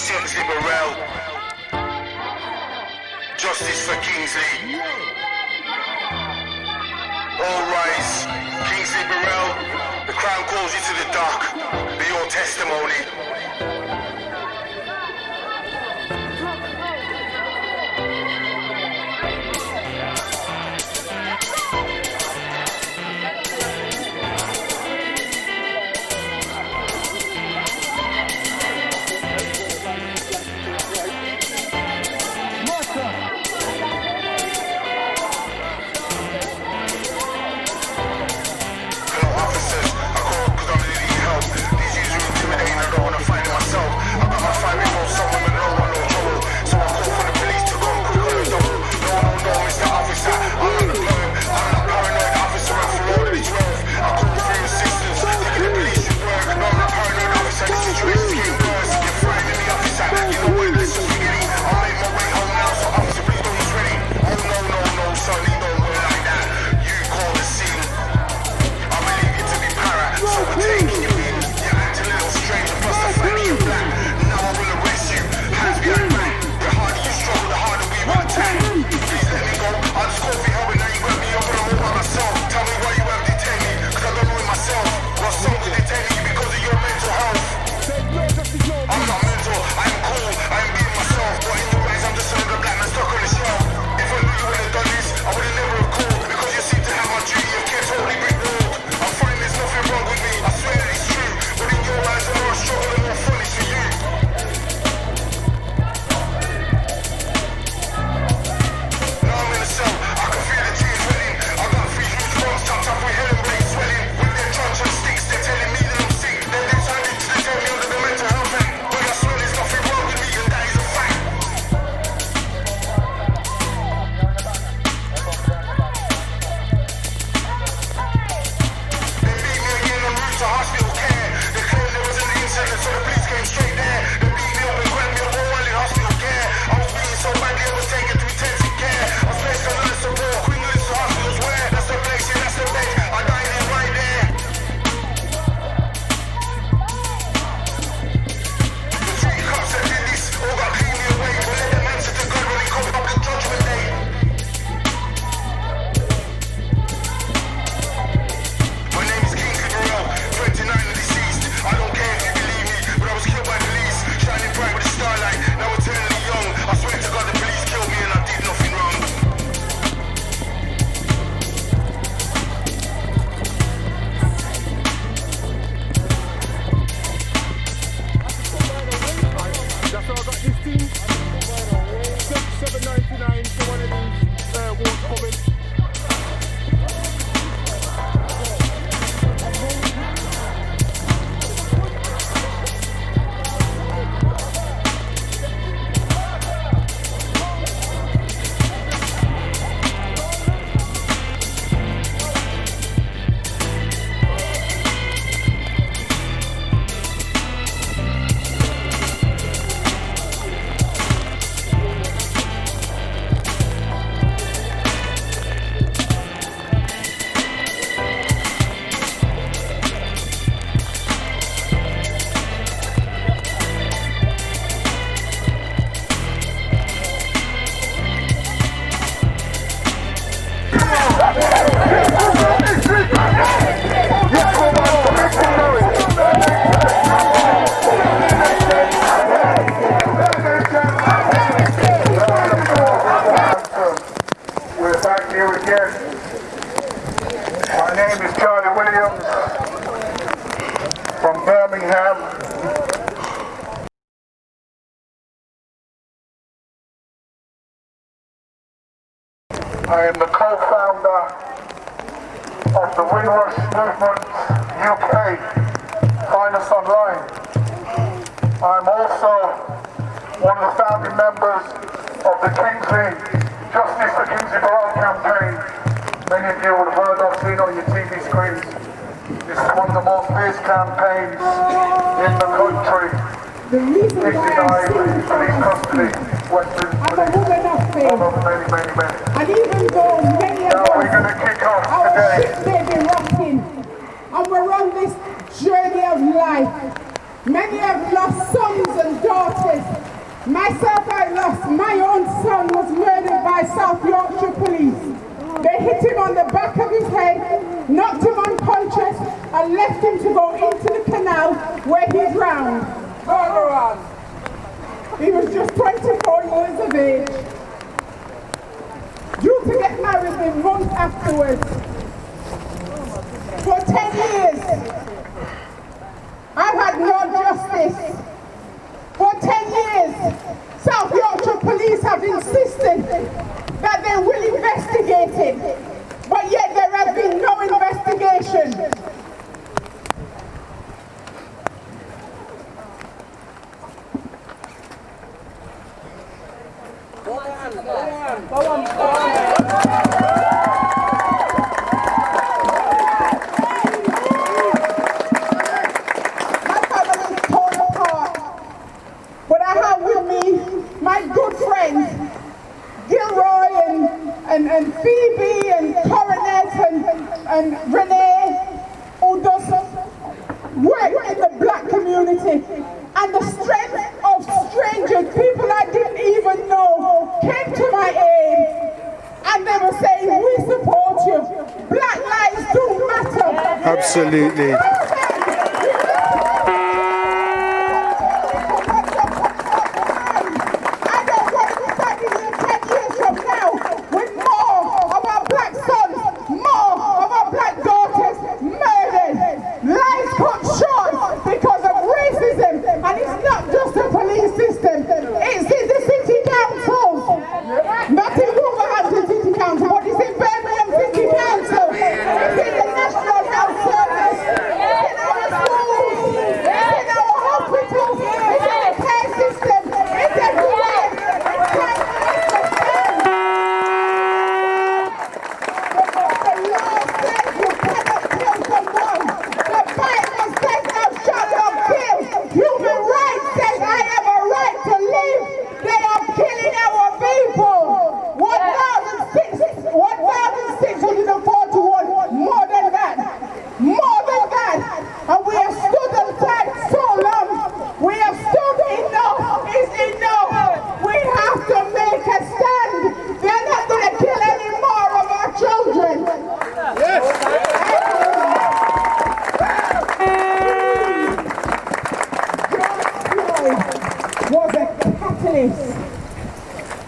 Kingsley Burrell. Justice for Kingsley. All rise. Kingsley Burrell, the Crown calls you to the dock. Be your testimony. I am the co-founder of the Windrush Movement UK, find us online. I'm also one of the founding members of the Justice for Kingsley Burrell campaign. Many of you would have heard of, seen on your TV screens. This is one of the most fierce campaigns in the country. It denied police custody, Western police, one of many. And even though many of Now we're going to kick off our today. ships may be rocking, and we're on this journey of life. Many have lost sons and daughters Myself, I lost. My own son was murdered by South Yorkshire police. They hit him on the back of his head, knocked him unconscious, and left him to go into the canal where he drowned. He was just 24 years of age. Due to get married in months afterwards. For 10 years, I've had no justice. For 10 years, South Yorkshire police have insisted that they will investigate it, but yet there has been no investigation. Go on. My family is torn apart, but I have with me my good friends, Gilroy and Phoebe and Coronet and Renee, who does work in the black community, and the strength of strangers, people I didn't even know, came to my aid, and they were saying, we support you. Black lives do matter. Absolutely.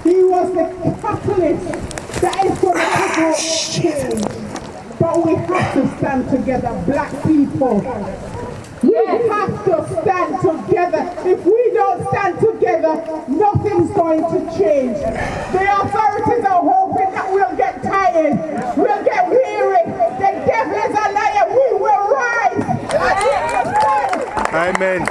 He was the catalyst that is going to promote change. But we have to stand together, black people. We have to stand together. If we don't stand together, nothing's going to change. The authorities are hoping that we'll get tired, we'll get weary. The devil is a liar. We will rise. Amen.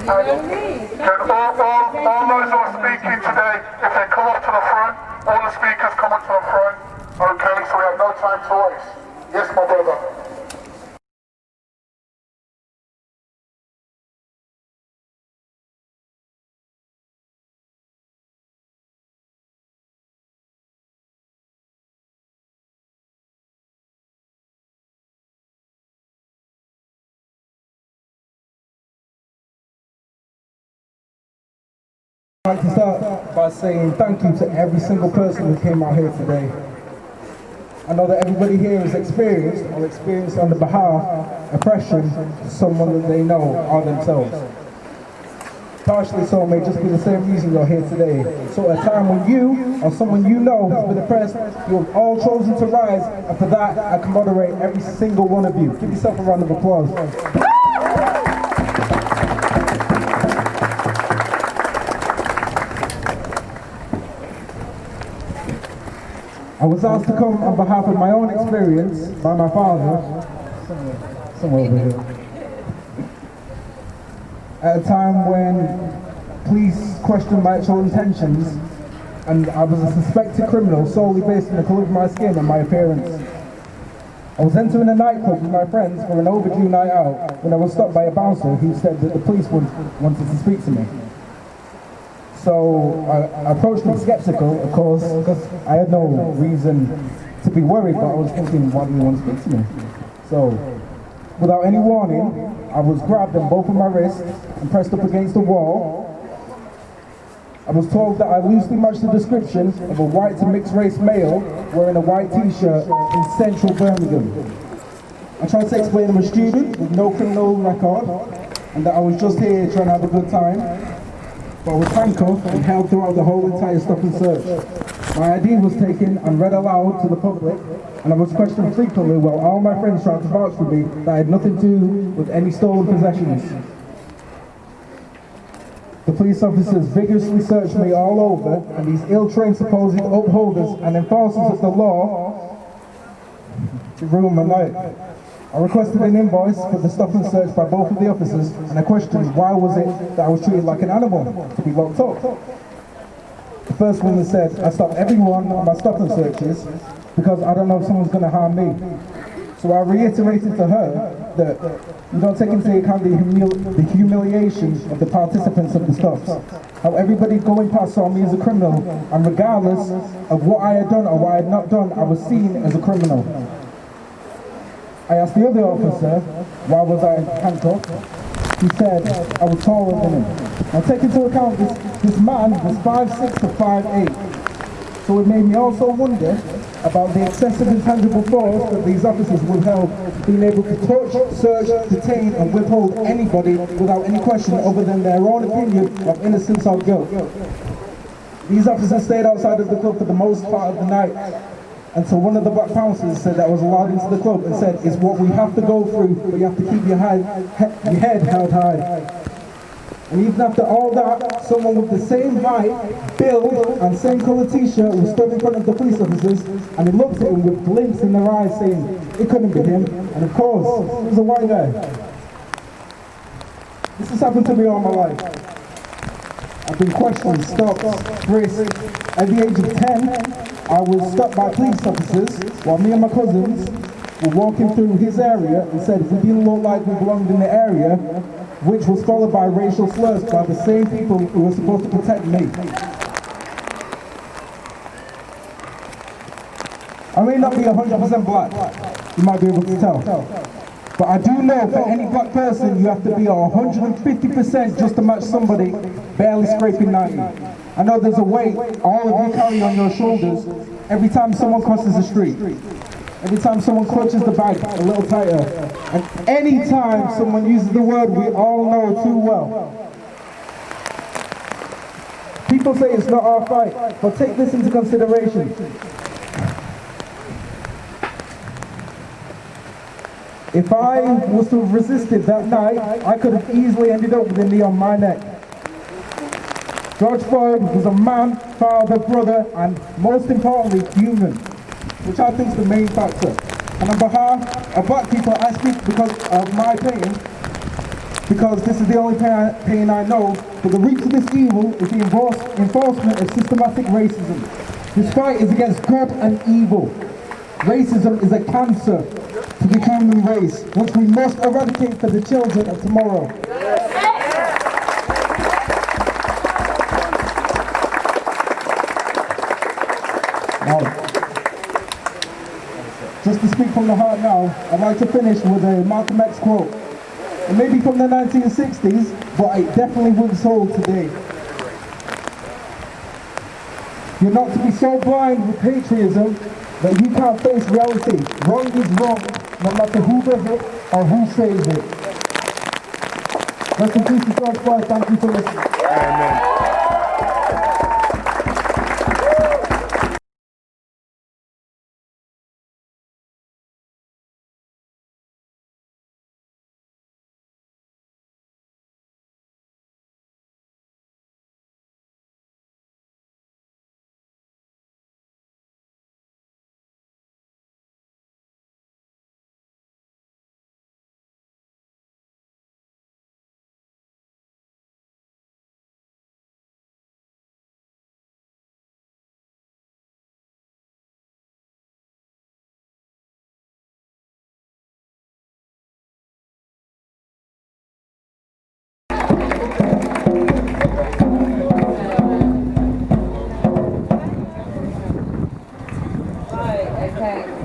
Can all those who are speaking today, if they come up to the front, all the speakers come up to the front. Okay, so we have no time to waste. Yes, my brother. I'd like to start by saying thank you to every single person who came out here today. I know that everybody here has experienced or experienced on the behalf oppression to someone that they know or themselves. Partially so may just be the same reason you're here today. So at a time when you or someone you know has been oppressed, you have all chosen to rise, and for that I can moderate every single one of you. Give yourself a round of applause. I was asked to come on behalf of my own experience by my father, somewhere over here, at a time when police questioned my actual intentions and I was a suspected criminal solely based on the colour of my skin and my appearance. I was entering a nightclub with my friends for an overdue night out when I was stopped by a bouncer who said that the police wanted to speak to me. So I approached them skeptical, of course, because I had no reason to be worried, but I was thinking, why do you want to speak to me? So Without any warning, I was grabbed on both of my wrists and pressed up against the wall. I was told that I loosely matched the description of a white to mixed race male wearing a white t-shirt in central Birmingham. I tried to explain I'm a student with no criminal record and that I was just here trying to have a good time, but I was handcuffed and held throughout the whole entire stop and search. My ID was taken and read aloud to the public, and I was questioned frequently while all my friends tried to vouch for me that I had nothing to do with any stolen possessions. The police officers vigorously searched me all over, and these ill-trained supposed upholders and enforcers of the law ruined my night. I requested an invoice for the stop and search by both of the officers, and I questioned why was it that I was treated like an animal to be locked up. The first woman said, I stop everyone on my stop and searches because I don't know if someone's going to harm me. So I reiterated to her that you don't take into account the humiliation of the participants of the stops. How everybody going past saw me as a criminal, and regardless of what I had done or what I had not done, I was seen as a criminal. I asked the other officer, why was I handcuffed? He said, I was taller than him. Now take into account this man was 5'6" to 5'8". So it made me also wonder about the excessive intangible force that these officers withheld, being able to touch, search, detain and withhold anybody without any question other than their own opinion of innocence or guilt. These officers stayed outside of the club for the most part of the night, until one of the black bouncers said that I was allowed into the club and said, it's what we have to go through, but you have to keep your head held high. And even after all that, someone with the same height, build, and same colour t-shirt was stood in front of the police officers, and he looked at him with glints in their eyes saying, it couldn't be him, and of course, it was a white guy. This has happened to me all my life. I've been questioned, stopped, frisked. At the age of 10, I was stopped by police officers while me and my cousins were walking through his area and said we didn't look like we belonged in the area, which was followed by racial slurs by the same people who were supposed to protect me. I may not be 100% black, you might be able to tell. But I do know for any black person you have to be 150% just to match somebody barely scraping 90. I know there's a weight all of you carry on your shoulders every time someone crosses the street. Every time someone clutches the bag a little tighter. And any time someone uses the word we all know too well. People say it's not our fight, but take this into consideration. If I was to have resisted that night, I could have easily ended up with a knee on my neck. George Floyd was a man, father, brother, and most importantly, human, which I think is the main factor. And on behalf of black people, I speak because of my pain, because this is the only pain I know, but the root of this evil is the enforcement of systematic racism. This fight is against good and evil. Racism is a cancer to the human race, which we must eradicate for the children of tomorrow. Now, just to speak from the heart now, I'd like to finish with a Malcolm X quote. It may be from the 1960s, but it definitely wouldn't hold today. You're not to be so blind with patriotism that you can't face reality. Wrong is wrong, no matter who does it or who says it. Rest in peace to George Floyd. Thank you for listening. Amen.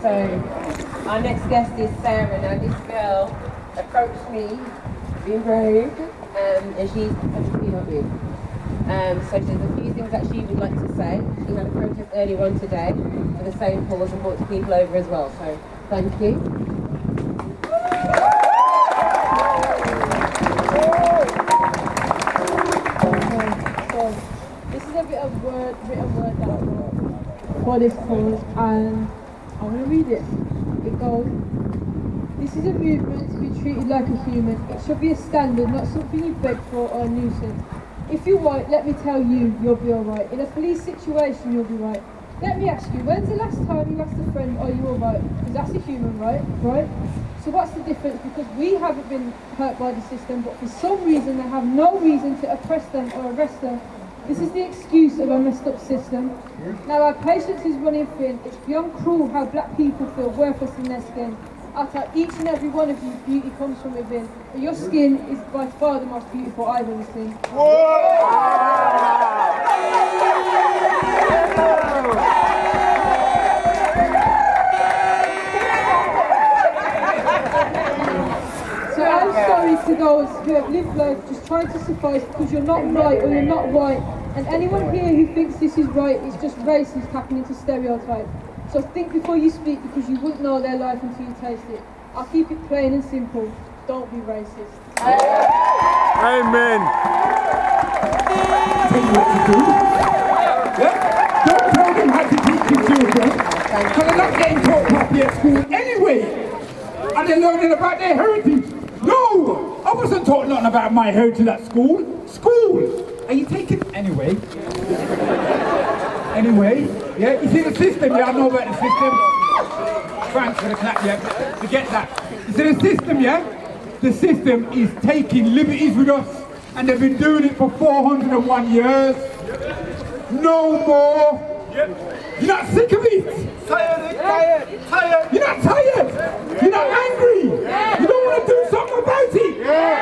So our next guest is Sarah. Now this girl me being brave, and she's actually not me. So there's a few things that she would like to say. She had a protest earlier on today for the same cause and brought people over as well. So thank you. So this is a bit of written word that I wrote for this cause, and I want to read it. It goes, "This is a movement to be treated like a human. It should be a standard, not something you beg for or a nuisance. If you're white, let me tell you, you'll be alright. In a police situation, you'll be right. Let me ask you, when's the last time you asked a friend, are you alright? Because that's a human right? So what's the difference? Because we haven't been hurt by the system, but for some reason they have no reason to oppress them or arrest them. This is the excuse of a messed up system. Now our patience is running thin. It's beyond cruel how black people feel worthless in their skin. I'll tell each and every one of you, beauty comes from within. But your skin is by far the most beautiful I've ever seen." So I'm sorry to those who have lived life just trying to suffice because you're not right or you're not white. And anyone here who thinks this is right is just racist tapping into stereotype. So think before you speak because you wouldn't know their life until you taste it. I'll keep it plain and simple. Don't be racist. Amen. Tell you what to do. Yeah? Don't tell them how to teach your children. Because they're not getting taught properly at school anyway. And they're learning about their heritage. No! I wasn't taught nothing about my heritage at school. School! Are you taking anyway? Anyway, yeah, you see the system, yeah, I know about the system. Thanks for the clap, yeah, to get that. You see the system, yeah? The system is taking liberties with us, and they've been doing it for 401 years. No more. You're not sick of it? Tired. You're not tired? You're not angry? You don't want to do something about it?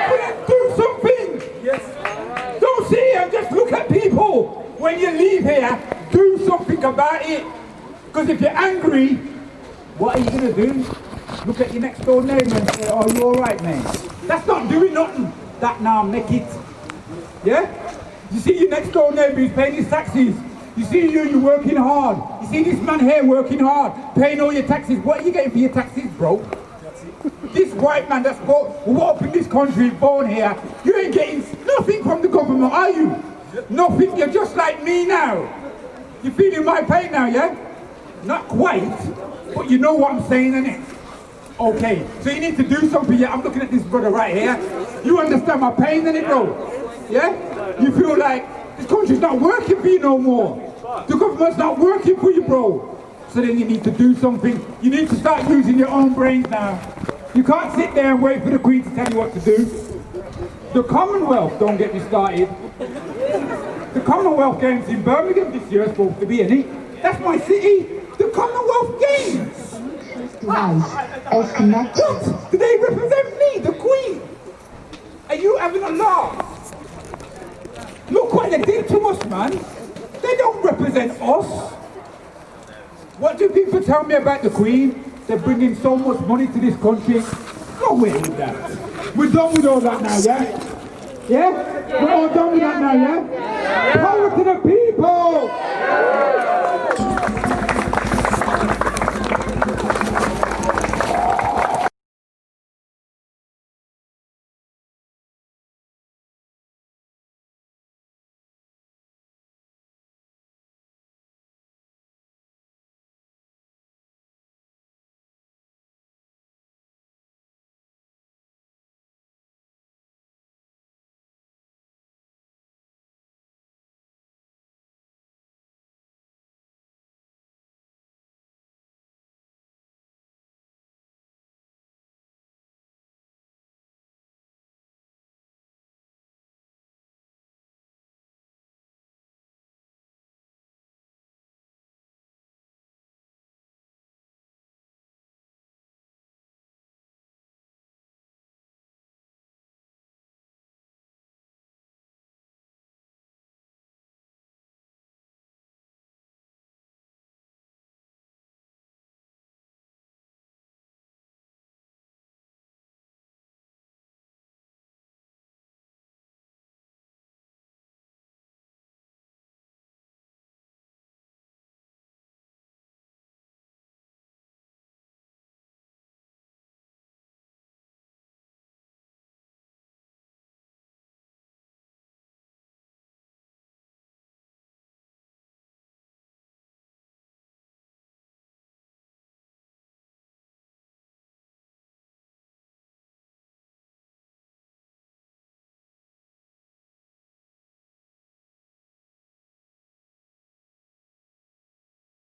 But do something. Don't sit here and just look at people. When you leave here, do something about it. Because if you're angry, what are you going to do? Look at your next door neighbour and say, "Oh, you alright, man?" That's not doing nothing. That now make it. Yeah? You see your next door neighbour who's paying his taxes. You see you're working hard. You see this man here working hard, paying all your taxes. What are you getting for your taxes, bro? This white man that's born up in this country, born here, you ain't getting nothing from the government, are you? Nothing. You're just like me now. You're feeling my pain now, yeah? Not quite, but you know what I'm saying, innit? Okay, so you need to do something. Yeah, I'm looking at this brother right here. You understand my pain, innit, bro? Yeah? You feel like this country's not working for you no more. The government's not working for you, bro. So then you need to do something. You need to start using your own brains now. You can't sit there and wait for the Queen to tell you what to do. The Commonwealth, don't get me started. The Commonwealth Games in Birmingham this year are supposed to be in it. That's my city. The Commonwealth Games. Device is connected. What? Do they represent me, the Queen? Are you having a laugh? Look what they did to us, man. They don't represent us. What do people tell me about the Queen? They're bringing so much money to this country. Go away with that. We're done with all that now, yeah? Yeah? We're all done with that now, yeah? Power to the people!